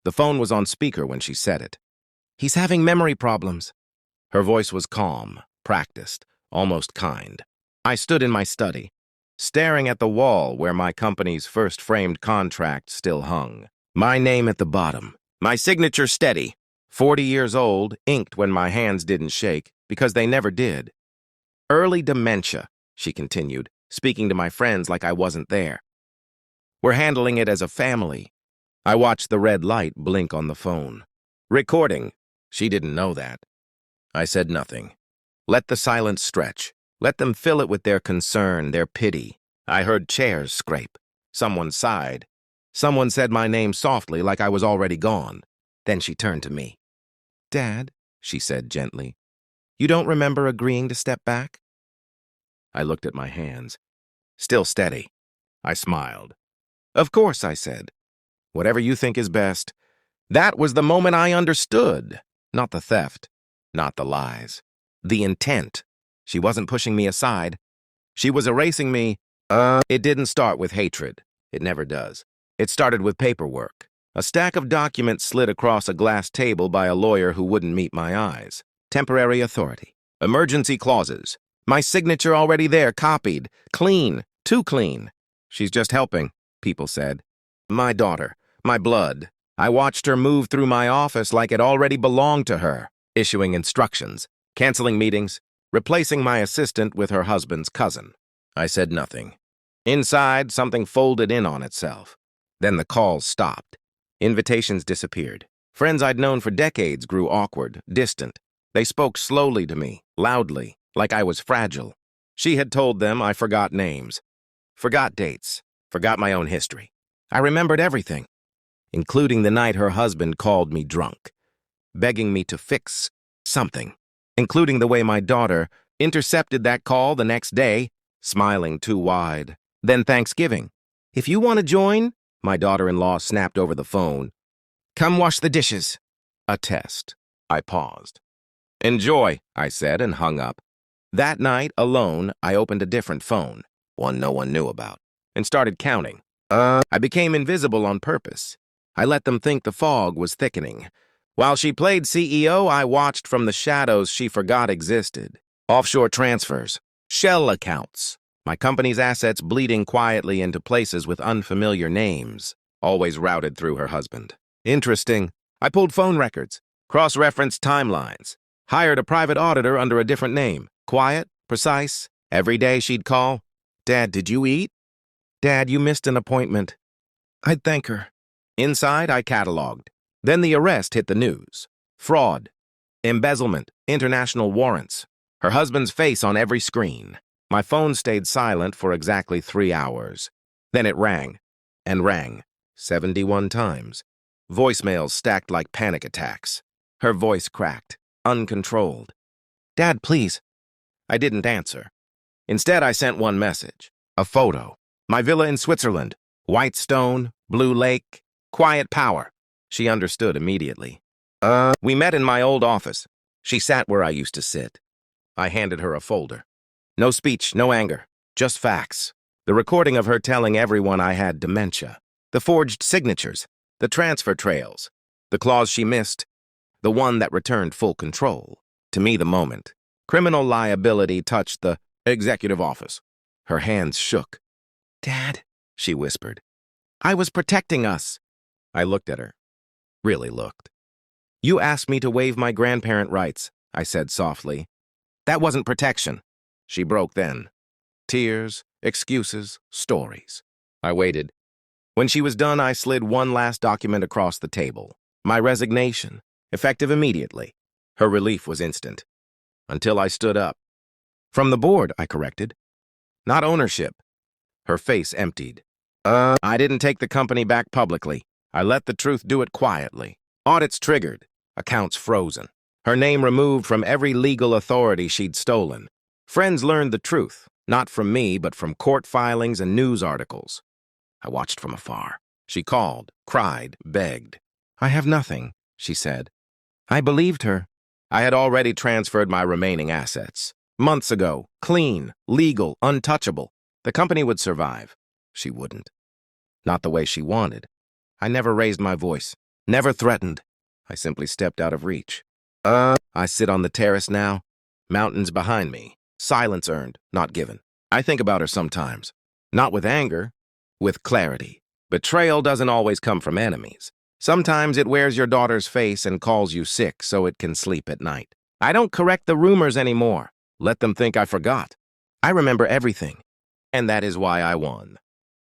The phone was on speaker when she said it. "He's having memory problems." Her voice was calm, practiced, almost kind. I stood in my study, staring at the wall where my company's first framed contract still hung. My name at the bottom, my signature steady. 40 years old, inked when my hands didn't shake, because they never did. "Early dementia," she continued, speaking to my friends like I wasn't there. "We're handling it as a family." I watched the red light blink on the phone. Recording. She didn't know that. I said nothing. Let the silence stretch. Let them fill it with their concern, their pity. I heard chairs scrape. Someone sighed. Someone said my name softly like I was already gone. Then she turned to me. "Dad," she said gently, "you don't remember agreeing to step back?" I looked at my hands. Still steady. I smiled. "Of course," I said. "Whatever you think is best." That was the moment I understood. Not the theft. Not the lies. The intent. She wasn't pushing me aside. She was erasing me. It didn't start with hatred. It never does. It started with paperwork. A stack of documents slid across a glass table by a lawyer who wouldn't meet my eyes. Temporary authority. Emergency clauses. My signature already there, copied. Clean. Too clean. "She's just helping," people said. My daughter. My blood. I watched her move through my office like it already belonged to her, issuing instructions, canceling meetings, replacing my assistant with her husband's cousin. I said nothing. Inside, something folded in on itself. Then the calls stopped. Invitations disappeared. Friends I'd known for decades grew awkward, distant. They spoke slowly to me, loudly, like I was fragile. She had told them I forgot names, forgot dates, forgot my own history. I remembered everything, including the night her husband called me drunk, begging me to fix something, including the way my daughter intercepted that call the next day, smiling too wide. Then Thanksgiving. "If you want to join," my daughter-in-law snapped over the phone, "come wash the dishes." A test. I paused. "Enjoy," I said and hung up. That night, alone, I opened a different phone, one no one knew about, and started counting. I became invisible on purpose. I let them think the fog was thickening. While she played CEO, I watched from the shadows she forgot existed. Offshore transfers, shell accounts, my company's assets bleeding quietly into places with unfamiliar names, always routed through her husband. Interesting. I pulled phone records, cross-referenced timelines, hired a private auditor under a different name. Quiet, precise. Every day she'd call, "Dad, did you eat? Dad, you missed an appointment." I'd thank her. Inside, I cataloged. Then the arrest hit the news. Fraud, embezzlement, international warrants. Her husband's face on every screen. My phone stayed silent for exactly 3 hours. Then it rang, and rang, 71 times. Voicemails stacked like panic attacks. Her voice cracked, uncontrolled. "Dad, please." I didn't answer. Instead, I sent one message. A photo. My villa in Switzerland. White stone, blue lake, quiet power. She understood immediately. We met in my old office. She sat where I used to sit. I handed her a folder. No speech, no anger, just facts. The recording of her telling everyone I had dementia. The forged signatures. The transfer trails. The clause she missed. The one that returned full control. To me, the moment. Criminal liability touched the executive office. Her hands shook. "Dad," she whispered. "I was protecting us." I looked at her. Really looked. "You asked me to waive my grandparent rights," I said softly. "That wasn't protection." She broke then. Tears, excuses, stories. I waited. When she was done, I slid one last document across the table. My resignation, effective immediately. Her relief was instant. Until I stood up. "From the board," I corrected. "Not ownership." Her face emptied. I didn't take the company back publicly. I let the truth do it quietly. Audits triggered. Accounts frozen. Her name removed from every legal authority she'd stolen. Friends learned the truth, not from me, but from court filings and news articles. I watched from afar. She called, cried, begged. "I have nothing," she said. I believed her. I had already transferred my remaining assets. Months ago, clean, legal, untouchable. The company would survive. She wouldn't. Not the way she wanted. I never raised my voice. Never threatened. I simply stepped out of reach. I sit on the terrace now. Mountains behind me. Silence earned, not given. I think about her sometimes. Not with anger, with clarity. Betrayal doesn't always come from enemies. Sometimes it wears your daughter's face and calls you sick so it can sleep at night. I don't correct the rumors anymore. Let them think I forgot. I remember everything. And that is why I won.